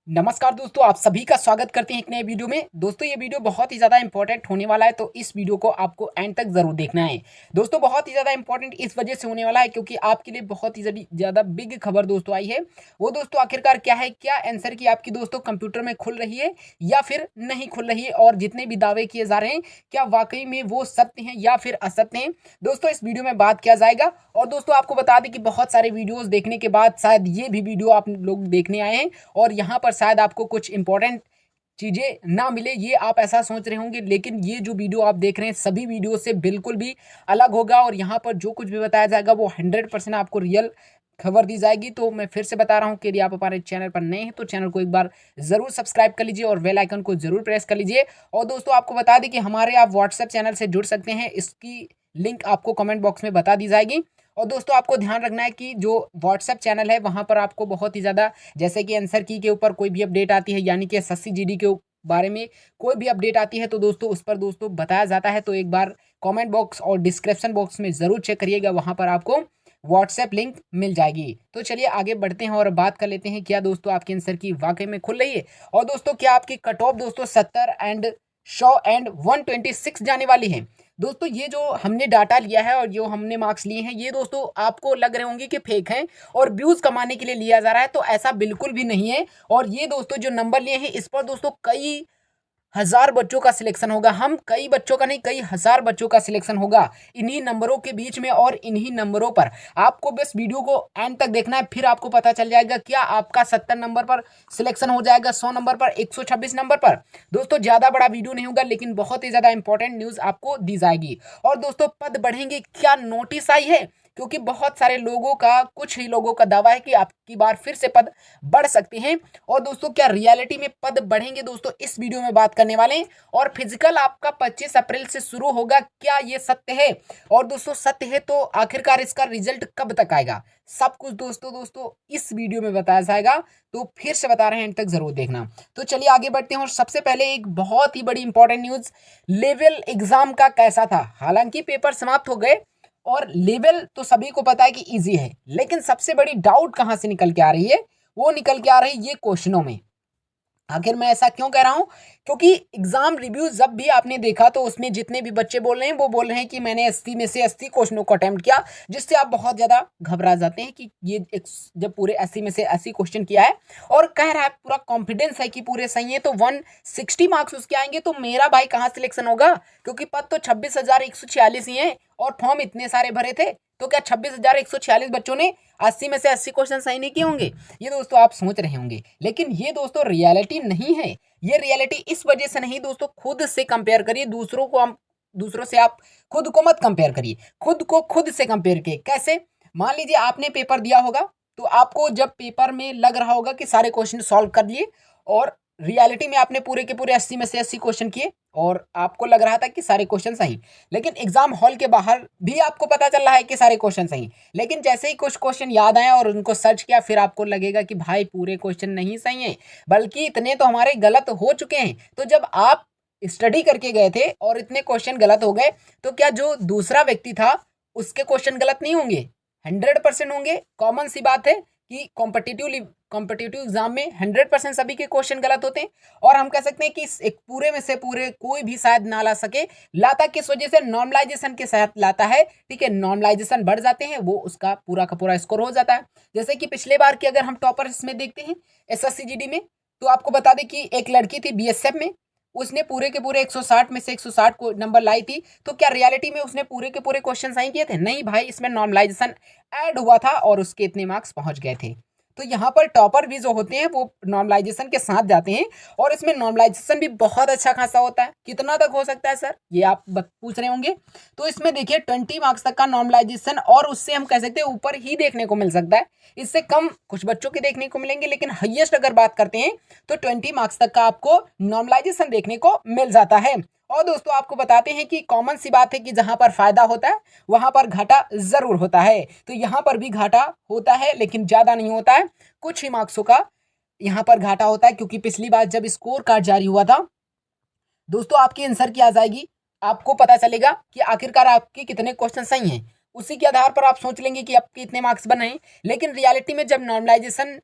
नमस्कार दोस्तों, आप सभी का स्वागत करते हैं एक नए वीडियो में। दोस्तों ये वीडियो बहुत ही ज़्यादा इंपॉर्टेंट होने वाला है, तो इस वीडियो को आपको एंड तक ज़रूर देखना है। दोस्तों बहुत ही ज़्यादा इंपॉर्टेंट इस वजह से होने वाला है क्योंकि आपके लिए बहुत ही ज़्यादा बिग खबर दोस्तों आई है। वो दोस्तों आखिरकार क्या है, क्या आंसर की आपकी दोस्तों कंप्यूटर में खुल रही है या फिर नहीं खुल रही है, और जितने भी दावे किए जा रहे हैं क्या वाकई में वो सत्य हैं या फिर असत्य हैं, दोस्तों इस वीडियो में बात किया जाएगा। और दोस्तों आपको बता दें कि बहुत सारे वीडियोज़ देखने के बाद शायद ये भी वीडियो आप लोग देखने आए हैं और यहाँ पर शायद आपको कुछ इंपॉर्टेंट चीज़ें ना मिले, ये आप ऐसा सोच रहे होंगे। लेकिन ये जो वीडियो आप देख रहे हैं सभी वीडियो से बिल्कुल भी अलग होगा और यहाँ पर जो कुछ भी बताया जाएगा वो 100% आपको रियल खबर दी जाएगी। तो मैं फिर से बता रहा हूँ कि यदि आप हमारे चैनल पर नए हैं तो चैनल को एक बार ज़रूर सब्सक्राइब कर लीजिए और बेल आइकन को ज़रूर प्रेस कर लीजिए। और दोस्तों आपको बता दें कि हमारे आप व्हाट्सएप चैनल से जुड़ सकते हैं, इसकी लिंक आपको कमेंट बॉक्स में बता दी जाएगी। और दोस्तों आपको ध्यान रखना है कि जो व्हाट्सएप चैनल है वहाँ पर आपको बहुत ही ज़्यादा, जैसे कि आंसर की के ऊपर कोई भी अपडेट आती है, यानी कि एसएससी जीडी के बारे में कोई भी अपडेट आती है तो दोस्तों उस पर दोस्तों बताया जाता है। तो एक बार कमेंट बॉक्स और डिस्क्रिप्शन बॉक्स में ज़रूर चेक करिएगा, वहाँ पर आपको व्हाट्सएप लिंक मिल जाएगी। तो चलिए आगे बढ़ते हैं और बात कर लेते हैं क्या दोस्तों आपकी आंसर की वाकई में खुल रही है। और दोस्तों क्या आपकी कट ऑफ दोस्तों 70 एंड 100 एंड 126 जाने वाली है। दोस्तों ये जो हमने डाटा लिया है और जो हमने मार्क्स लिए हैं ये दोस्तों आपको लग रहे होंगे कि फेक हैं और व्यूज कमाने के लिए लिया जा रहा है, तो ऐसा बिल्कुल भी नहीं है। और ये दोस्तों जो नंबर लिए हैं इस पर दोस्तों कई हजार बच्चों का सिलेक्शन होगा। हम कई बच्चों का नहीं, कई हजार बच्चों का सिलेक्शन होगा इन्हीं नंबरों के बीच में। और इन्हीं नंबरों पर आपको बस वीडियो को एंड तक देखना है, फिर आपको पता चल जाएगा क्या आपका 70 नंबर पर सिलेक्शन हो जाएगा, 100 नंबर पर, 126 नंबर पर। दोस्तों ज़्यादा बड़ा वीडियो नहीं होगा लेकिन बहुत ही ज़्यादा इंपॉर्टेंट न्यूज़ आपको दी जाएगी। और दोस्तों पद बढ़ेंगे, क्या नोटिस आई है, क्योंकि बहुत सारे लोगों का, कुछ ही लोगों का दावा है कि आपकी बार फिर से पद बढ़ सकते हैं। और दोस्तों क्या रियलिटी में पद बढ़ेंगे, दोस्तों इस वीडियो में बात करने वाले हैं। और फिजिकल आपका 25 अप्रैल से शुरू होगा, क्या ये सत्य है? और दोस्तों सत्य है तो आखिरकार इसका रिजल्ट कब तक आएगा, सब कुछ दोस्तों इस वीडियो में बताया जाएगा। तो फिर से बता रहे हैं, एंड तक जरूर देखना। तो चलिए आगे बढ़ते हैं और सबसे पहले एक बहुत ही बड़ी इंपॉर्टेंट न्यूज, लेवल एग्जाम का कैसा था। हालांकि पेपर समाप्त हो गए और लेवल तो सभी को पता है कि इजी है, लेकिन सबसे बड़ी डाउट कहां से निकल के आ रही है, वो निकल के आ रही है ये क्वेश्चनों में। आखिर मैं ऐसा क्यों कह रहा हूं, क्योंकि एग्जाम रिव्यू जब भी आपने देखा तो उसमें जितने भी बच्चे बोल रहे हैं वो बोल रहे हैं कि मैंने 80 में से 80 क्वेश्चनों को अटेम्प्ट किया, जिससे आप बहुत ज्यादा घबरा जाते हैं कि ये जब पूरे 80 में से 80 क्वेश्चन किया है और कह रहा है, पूरा कॉन्फिडेंस है कि पूरे सही है, तो 160 मार्क्स उसके आएंगे, तो मेरा भाई कहाँ सिलेक्शन होगा, क्योंकि पद तो 26,146 ही है और फॉर्म इतने सारे भरे थे। तो क्या 26,146 बच्चों ने 80 में से 80 क्वेश्चन सही नहीं किए होंगे, ये दोस्तों आप सोच रहे होंगे। लेकिन ये दोस्तों रियलिटी नहीं है। ये रियलिटी इस वजह से नहीं दोस्तों, खुद से कंपेयर करिए, दूसरों से आप खुद को मत कंपेयर करिए, खुद को खुद से कंपेयर किए। कैसे? मान लीजिए आपने पेपर दिया होगा, तो आपको जब पेपर में लग रहा होगा कि सारे क्वेश्चन सॉल्व कर लिए और रियलिटी में आपने पूरे के पूरे 80 में से 80 क्वेश्चन किए और आपको लग रहा था कि सारे क्वेश्चन सही, लेकिन एग्जाम हॉल के बाहर भी आपको पता चल रहा है कि सारे क्वेश्चन सही, लेकिन जैसे ही कुछ क्वेश्चन याद आए और उनको सर्च किया, फिर आपको लगेगा कि भाई पूरे क्वेश्चन नहीं सही है, बल्कि इतने तो हमारे गलत हो चुके हैं। तो जब आप स्टडी करके गए थे और इतने क्वेश्चन गलत हो गए, तो क्या जो दूसरा व्यक्ति था उसके क्वेश्चन गलत नहीं होंगे? 100% होंगे। कॉमन सी बात है कि कॉम्पिटिटिव एग्जाम में 100% सभी के क्वेश्चन गलत होते हैं। और हम कह सकते हैं कि एक पूरे में से पूरे कोई भी शायद ना ला सके, लाता किस वजह से, नॉर्मलाइजेशन के साथ लाता है। ठीक है, नॉर्मलाइजेशन बढ़ जाते हैं, वो उसका पूरा का पूरा स्कोर हो जाता है। जैसे कि पिछले बार की अगर हम टॉपर्स में देखते हैं एसएससी जीडी में, तो आपको बता दें कि एक लड़की थी बीएसएफ में, उसने पूरे के पूरे 160 में से 160 को नंबर लाई थी। तो क्या रियलिटी में उसने पूरे के पूरे क्वेश्चन सही किए थे? नहीं भाई, इसमें नॉर्मलाइजेशन ऐड हुआ था और उसके इतने मार्क्स पहुंच गए थे। तो यहाँ पर टॉपर भी जो होते हैं वो नॉर्मलाइजेशन के साथ जाते हैं और इसमें नॉर्मलाइजेशन भी बहुत अच्छा खासा होता है। कितना तक हो सकता है सर, ये आप पूछ रहे होंगे। तो इसमें देखिए 20 मार्क्स तक का नॉर्मलाइजेशन, और उससे हम कह सकते हैं ऊपर ही देखने को मिल सकता है, इससे कम कुछ बच्चों के देखने को मिलेंगे, लेकिन हाईएस्ट अगर बात करते हैं तो 20 मार्क्स तक का आपको नॉर्मलाइजेशन देखने को मिल जाता है। और दोस्तों आपको बताते हैं कि कॉमन सी बात है कि जहां पर फायदा होता है वहां पर घाटा जरूर होता है। तो यहां पर भी घाटा होता है लेकिन ज्यादा नहीं होता है, कुछ ही मार्क्सों का यहां पर घाटा होता है। क्योंकि पिछली बार जब स्कोर कार्ड जारी हुआ था दोस्तों, आपकी आंसर की आ जाएगी, आपको पता चलेगा कि आखिरकार आपके कितने क्वेश्चन सही हैं, उसी के आधार पर आप सोच लेंगे कि आपके इतने मार्क्स बने हैं। लेकिन रियलिटी में जब नॉर्मलाइजेशन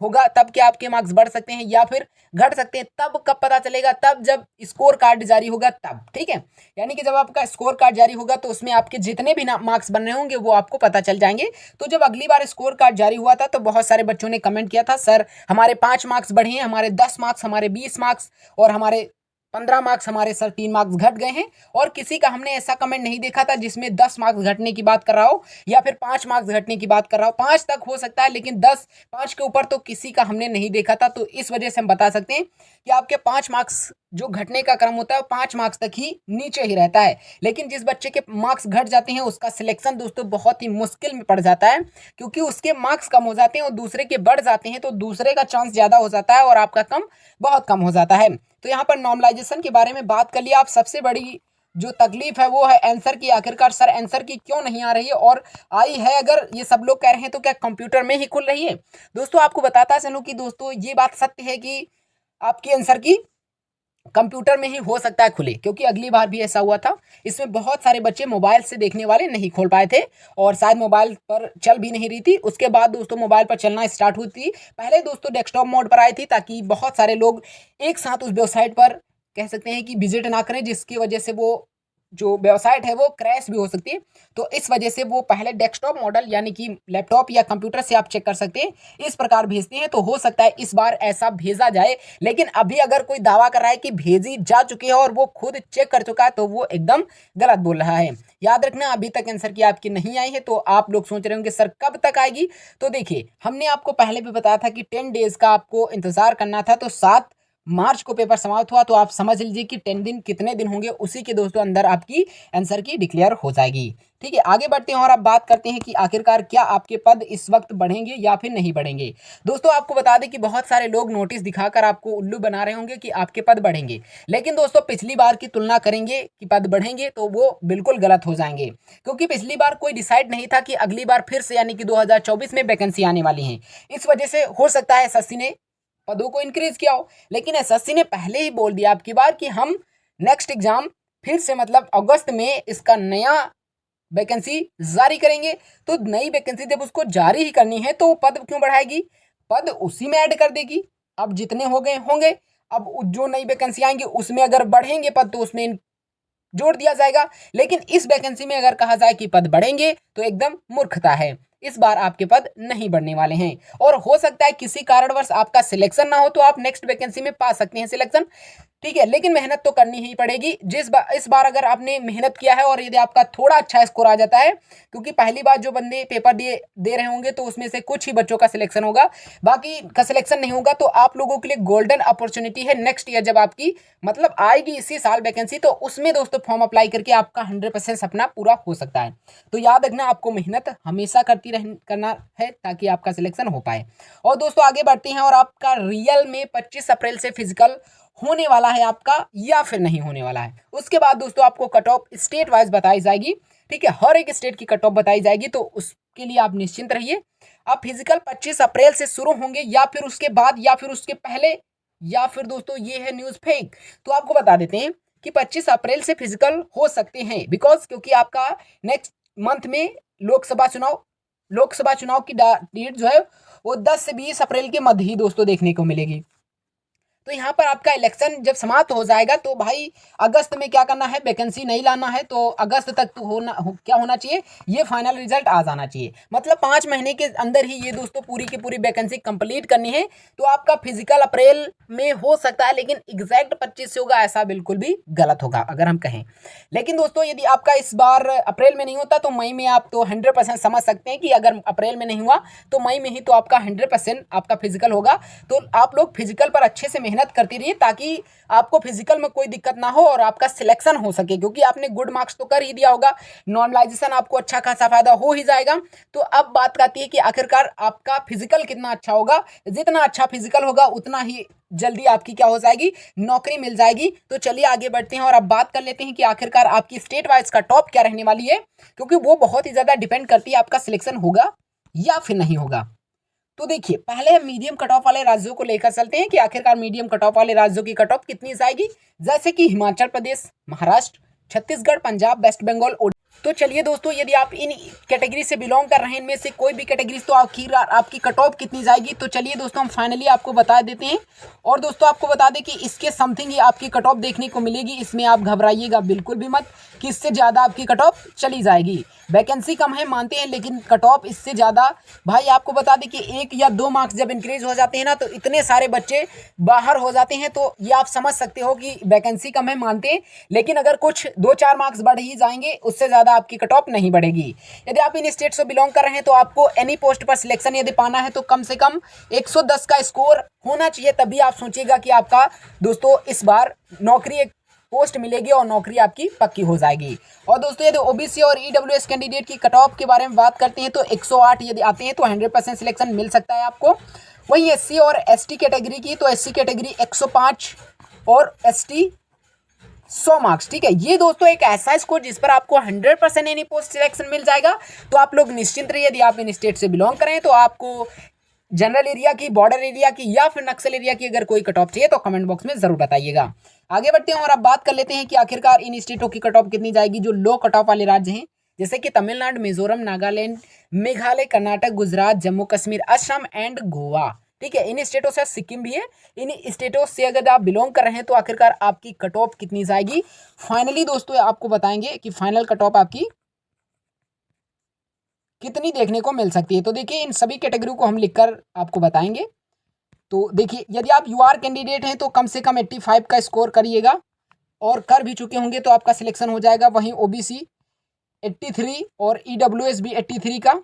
होगा तब क्या आपके मार्क्स बढ़ सकते हैं या फिर घट सकते हैं, तब कब पता चलेगा, तब जब स्कोर कार्ड जारी होगा तब, ठीक है। यानी कि जब आपका स्कोर कार्ड जारी होगा तो उसमें आपके जितने भी मार्क्स बन रहे होंगे वो आपको पता चल जाएंगे। तो जब अगली बार स्कोर कार्ड जारी हुआ था तो बहुत सारे बच्चों ने कमेंट किया था, सर हमारे 5 मार्क्स बढ़े हैं, हमारे 10 मार्क्स, हमारे 20 मार्क्स और हमारे 15 मार्क्स, हमारे सर 3 मार्क्स घट गए हैं। और किसी का हमने ऐसा कमेंट नहीं देखा था जिसमें 10 मार्क्स घटने की बात कर रहा हो या फिर 5 मार्क्स घटने की बात कर रहा हो। 5 तक हो सकता है लेकिन 10, 5 के ऊपर तो किसी का हमने नहीं देखा था। तो इस वजह से हम बता सकते हैं कि आपके 5 मार्क्स जो घटने का क्रम होता है वो 5 मार्क्स तक ही नीचे ही रहता है। लेकिन जिस बच्चे के मार्क्स घट जाते हैं उसका सिलेक्शन दोस्तों बहुत ही मुश्किल में पड़ जाता है, क्योंकि उसके मार्क्स कम हो जाते हैं और दूसरे के बढ़ जाते हैं, तो दूसरे का चांस ज़्यादा हो जाता है और आपका कम, बहुत कम हो जाता है। तो यहाँ पर नॉर्मलाइजेशन के बारे में बात कर लिया। आप सबसे बड़ी जो तकलीफ है वो है आंसर की। आखिरकार सर आंसर की क्यों नहीं आ रही है, और आई है अगर ये सब लोग कह रहे हैं तो क्या कंप्यूटर में ही खुल रही है? दोस्तों आपको बताता चलूं कि दोस्तों ये बात सत्य है कि आपकी आंसर की कंप्यूटर में ही हो सकता है खुले, क्योंकि अगली बार भी ऐसा हुआ था। इसमें बहुत सारे बच्चे मोबाइल से देखने वाले नहीं खोल पाए थे और शायद मोबाइल पर चल भी नहीं रही थी। उसके बाद दोस्तों मोबाइल पर चलना स्टार्ट हुई थी। पहले दोस्तों डेस्कटॉप मोड पर आई थी ताकि बहुत सारे लोग एक साथ उस वेबसाइट पर कह सकते हैं कि विजिट ना करें, जिसकी वजह से वो जो वेबसाइट है वो क्रैश भी हो सकती है। तो इस वजह से वो पहले डेस्कटॉप मॉडल यानी कि लैपटॉप या कंप्यूटर से आप चेक कर सकते हैं, इस प्रकार भेजते हैं। तो हो सकता है इस बार ऐसा भेजा जाए, लेकिन अभी अगर कोई दावा कर रहा है कि भेजी जा चुकी है और वो खुद चेक कर चुका है तो वो एकदम गलत बोल रहा है। याद रखना अभी तक आंसर की आपकी नहीं आई है। तो आप लोग सोच रहे होंगे सर कब तक आएगी, तो देखिए हमने आपको पहले भी बताया था कि 10 डेज का आपको इंतजार करना था। तो 7 मार्च को पेपर समाप्त हुआ, तो आप समझ लीजिए कि 10 दिन कितने दिन होंगे, उसी के दोस्तों अंदर आपकी आंसर की डिक्लेयर हो जाएगी। ठीक है, आगे बढ़ते हैं और अब बात करते हैं कि आखिरकार क्या आपके पद इस वक्त बढ़ेंगे या फिर नहीं बढ़ेंगे। दोस्तों आपको बता दें कि बहुत सारे लोग नोटिस दिखाकर आपको उल्लू बना रहे होंगे कि आपके पद बढ़ेंगे, लेकिन दोस्तों पिछली बार की तुलना करेंगे कि पद बढ़ेंगे तो वो बिल्कुल गलत हो जाएंगे, क्योंकि पिछली बार कोई डिसाइड नहीं था कि अगली बार फिर से यानी कि 2024 में वैकेंसी आने वाली है। इस वजह से हो सकता है एसएससी ने पदों को इंक्रीज किया हो, लेकिन एसएससी ने पहले ही बोल दिया आपकी बार कि हम नेक्स्ट एग्जाम फिर से मतलब अगस्त में इसका नया वैकेंसी जारी करेंगे। तो नई वैकेंसी जब उसको जारी ही करनी है तो पद क्यों बढ़ाएगी, पद उसी में ऐड कर देगी। अब जितने हो गए होंगे, अब जो नई वैकेंसी आएंगे उसमें अगर बढ़ेंगे पद तो उसमें जोड़ दिया जाएगा। लेकिन इस वैकेंसी में अगर कहा जाए कि पद बढ़ेंगे तो एकदम मूर्खता है। इस बार आपके पद नहीं बढ़ने वाले हैं, और हो सकता है किसी कारणवश आपका सिलेक्शन ना हो तो आप नेक्स्ट वैकेंसी में पा सकते हैं सिलेक्शन, ठीक है। लेकिन मेहनत तो करनी ही पड़ेगी। इस बार अगर आपने मेहनत किया है और यदि आपका थोड़ा अच्छा स्कोर आ जाता है, क्योंकि पहली बार जो बंदे पेपर दे रहे होंगे तो उसमें से कुछ ही बच्चों का सिलेक्शन होगा, बाकी का सिलेक्शन नहीं होगा। तो आप लोगों के लिए गोल्डन अपॉर्चुनिटी है नेक्स्ट ईयर जब आपकी मतलब आएगी इसी साल वैकेंसी, तो उसमें दोस्तों फॉर्म अप्लाई करके आपका 100% सपना पूरा हो सकता है। तो याद रखना आपको मेहनत हमेशा करना है ताकि आपका सिलेक्शन हो पाए। और दोस्तों आगे बढ़ते हैं और आपका रियल में 25 अप्रैल से फिजिकल होने वाला है आपका या फिर नहीं होने वाला है। उसके बाद दोस्तों आपको कट ऑफ स्टेट वाइज बताई जाएगी, ठीक है, हर एक स्टेट की कट ऑफ बताई जाएगी। तो उसके लिए आप निश्चिंत रहिए। आप फिजिकल 25 अप्रैल से शुरू होंगे या फिर उसके बाद या फिर उसके पहले, या फिर दोस्तों ये है न्यूज़ फेक। तो आपको बता देते हैं कि 25 अप्रैल से फिजिकल हो सकते हैं, बिकॉज क्योंकि आपका नेक्स्ट मंथ में लोकसभा चुनाव की डेट जो है वो 10 से 20 अप्रैल के मध्य ही दोस्तों देखने को मिलेगी। तो यहाँ पर आपका इलेक्शन जब समाप्त हो जाएगा तो भाई अगस्त में क्या करना है, वैकेंसी नहीं लाना है तो अगस्त तक तो क्या होना चाहिए, ये फाइनल रिजल्ट आ जाना चाहिए। मतलब 5 महीने के अंदर ही ये दोस्तों पूरी की पूरी वैकेंसी कंप्लीट करनी है। तो आपका फिजिकल अप्रैल में हो सकता है, लेकिन एग्जैक्ट 25 से होगा ऐसा बिल्कुल भी गलत होगा अगर हम कहें। लेकिन दोस्तों यदि आपका इस बार अप्रैल में नहीं होता तो मई में आप तो 100% समझ सकते हैं कि अगर अप्रैल में नहीं हुआ तो मई में ही तो आपका 100% आपका फिजिकल होगा। तो आप लोग फिजिकल पर अच्छे से मेहनत करती रहिए ताकि आपको फिजिकल में कोई दिक्कत ना हो और आपका सिलेक्शन हो सके, क्योंकि आपने गुड मार्क्स तो कर ही दिया होगा, नॉर्मलाइजेशन आपको अच्छा खासा फायदा हो ही जाएगा। तो अब बात आती है कि आखिरकार आपका फिजिकल कितना अच्छा होगा। जितना अच्छा फिजिकल होगा उतना ही जल्दी आपकी क्या हो जाएगी, नौकरी मिल जाएगी। तो चलिए आगे बढ़ते हैं और अब बात कर लेते हैं कि आखिरकार आपकी स्टेट वाइज का टॉप क्या रहने वाली है, क्योंकि वो बहुत ही ज्यादा डिपेंड करती है आपका सिलेक्शन होगा या फिर नहीं होगा। तो देखिए पहले हम मीडियम कट ऑफ वाले राज्यों को लेकर चलते हैं कि आखिरकार मीडियम कट ऑफ वाले राज्यों की कट ऑफ कितनी जाएगी। जैसे कि हिमाचल प्रदेश, महाराष्ट्र, छत्तीसगढ़, पंजाब, वेस्ट बंगाल, तो चलिए दोस्तों, यदि आप इन कैटेगरी से बिलोंग कर रहे हैं, इनमें से कोई भी कैटेगरी, तो आखिर आपकी कट ऑफ कितनी जाएगी। तो चलिए दोस्तों, हम फाइनली आपको बता देते हैं। और दोस्तों आपको बता दें कि इसके समथिंग ही आपकी कट ऑफ देखने को मिलेगी। इसमें आप घबराइएगा बिल्कुल भी मत कि इससे ज़्यादा आपकी कट ऑफ चली जाएगी। वैकेंसी कम है मानते हैं, लेकिन कट ऑफ इससे ज़्यादा। भाई आपको बता दें कि 1 या 2 मार्क्स जब इंक्रीज हो जाते हैं ना, तो इतने सारे बच्चे बाहर हो जाते हैं। तो ये आप समझ सकते हो कि वैकेंसी कम है मानते हैं, लेकिन अगर कुछ 2-4 मार्क्स बढ़ ही जाएंगे, उससे ज़्यादा आपकी कट ऑफ नहीं बढ़ेगी। यदि आप इन स्टेट से बिलोंग कर रहे हैं, तो आपको एनी पोस्ट पर सिलेक्शन यदि पाना है, तो कम से कम 110 का स्कोर होना चाहिए। तभी आप सोचिएगा कि आपका दोस्तों इस बार नौकरी, एक पोस्ट मिलेगी और नौकरी आपकी पक्की हो जाएगी। और दोस्तों यदि ओबीसी और ईडब्ल्यूएस कैंडिडेट की कट ऑफ के बारे में बात करते हैं, तो 108 यदि आते हैं तो 100% सिलेक्शन मिल सकता है आपको। वहीं एससी और एसटी कैटेगरी की, तो एससी कैटेगरी 105 और एसटी 100 मार्क्स। ठीक है, ये दोस्तों एक ऐसा स्कोर जिस पर आपको 100% एनी पोस्ट सिलेक्शन मिल जाएगा। तो आप लोग निश्चिंत रहिए। यदि आप इन स्टेट से बिलोंग करें, तो आपको जनरल एरिया की, बॉर्डर एरिया की या फिर नक्सल एरिया की अगर कोई कट ऑफ चाहिए, तो कमेंट बॉक्स में जरूर बताइएगा। आगे बढ़ते हैं और अब बात कर लेते हैं कि आखिरकार इन स्टेटों की कट ऑफ कितनी जाएगी जो लो कट ऑफ वाले राज्य हैं, जैसे कि तमिलनाडु, मिजोरम, नागालैंड, मेघालय, कर्नाटक, गुजरात, जम्मू कश्मीर, असम एंड गोवा। ठीक है, इन स्टेटों से सिक्किम भी है। इन स्टेटों से अगर आप बिलोंग कर रहे हैं, तो आखिरकार आपकी कट ऑफ कितनी जाएगी, फाइनली दोस्तों आपको बताएंगे कि फाइनल कट ऑफ आपकी कितनी देखने को मिल सकती है। तो देखिए, इन सभी कैटेगरी को हम लिखकर आपको बताएंगे। तो देखिए, यदि आप यूआर कैंडिडेट हैं, तो कम से कम 85 का स्कोर करिएगा, और कर भी चुके होंगे तो आपका सिलेक्शन हो जाएगा। वहीं ओबीसी 83 और ईडब्ल्यूएस भी 83 का।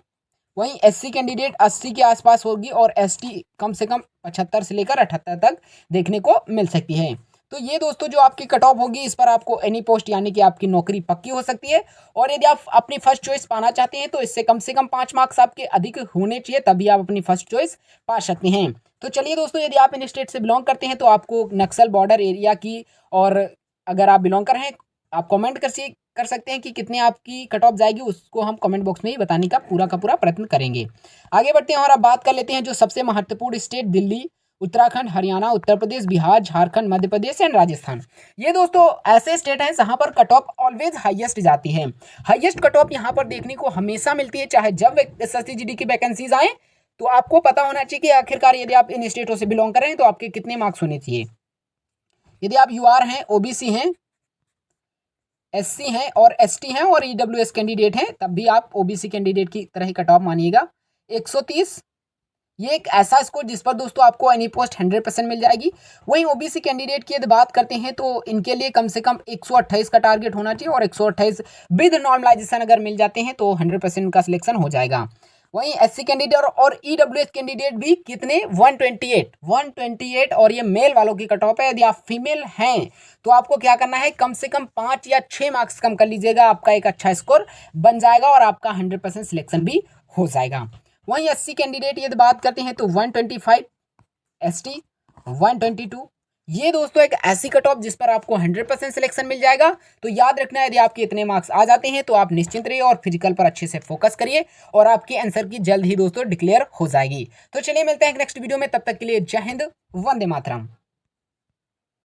वहीं एससी कैंडिडेट 80 के आसपास होगी, और एसटी कम से कम 75 से लेकर 78 तक देखने को मिल सकती है। तो ये दोस्तों जो आपकी कट ऑफ होगी, इस पर आपको एनी पोस्ट यानी कि आपकी नौकरी पक्की हो सकती है। और यदि आप अपनी फर्स्ट चॉइस पाना चाहते हैं, तो इससे कम से कम 5 मार्क्स आपके अधिक होने चाहिए, तभी आप अपनी फर्स्ट चॉइस पा सकते हैं। तो चलिए दोस्तों, यदि आप इन स्टेट से बिलोंग करते हैं, तो आपको नक्सल बॉर्डर एरिया की, और अगर आप बिलोंग कर रहे हैं, आप कमेंट कर सकते हैं कि कितने आपकी कट ऑफ जाएगी, उसको हम कमेंट बॉक्स में ही बताने का पूरा प्रयत्न करेंगे। आगे बढ़ते हैं और अब बात कर लेते हैं जो सबसे महत्वपूर्ण स्टेट, दिल्ली, उत्तराखंड, हरियाणा, उत्तर प्रदेश, बिहार, झारखंड, मध्य प्रदेश एंड राजस्थान। ये दोस्तों ऐसे स्टेट हैं जहां पर कट ऑफ ऑलवेज हाईएस्ट जाती है। हाईएस्ट कट ऑफ यहां पर देखने को हमेशा मिलती है, चाहे जब एसएससी जीडी की वैकेंसीज आए। तो आपको पता होना चाहिए कि आखिरकार यदि आप इन स्टेटों से बिलोंग कर रहे हैं, तो आपके कितने मार्क्स होने चाहिए। यदि आप यूआर हैं, ओबीसी हैं, एससी हैं और एसटी हैं और ईडब्ल्यूएस कैंडिडेट हैं, तब भी आप ओबीसी कैंडिडेट की तरह ही कट ऑफ मानिएगा। 130 ये एक ऐसा स्कोर जिस पर दोस्तों आपको एनी पोस्ट 100% मिल जाएगी। वहीं ओबीसी कैंडिडेट की यदि बात करते हैं, तो इनके लिए कम से कम 128 का टारगेट होना चाहिए, और 128 विद नॉर्मलाइजेशन अगर मिल जाते हैं, तो 100% का सिलेक्शन हो जाएगा। वहीं एससी कैंडिडेट और ईडब्ल्यूएस कैंडिडेट भी कितने, 128, और ये मेल वालों की कट ऑफ है। यदि आप फीमेल हैं, तो आपको क्या करना है, कम से कम 5 या 6 मार्क्स कम कर लीजिएगा, आपका एक अच्छा स्कोर बन जाएगा और आपका 100% सिलेक्शन भी हो जाएगा। वहीं एससी कैंडिडेट यदि बात करते हैं, तो 125, एसटी 122। ये दोस्तों एक ऐसी कट ऑफ जिस पर आपको 100% सिलेक्शन मिल जाएगा। तो याद रखना, यदि आपके इतने मार्क्स आ जाते हैं, तो आप निश्चिंत रहिए और फिजिकल पर अच्छे से फोकस करिए, और आपके आंसर की जल्द ही दोस्तों डिक्लेयर हो जाएगी। तो चलिए मिलते हैं नेक्स्ट वीडियो में, तब तक के लिए जय हिंद, वंदे मातरम।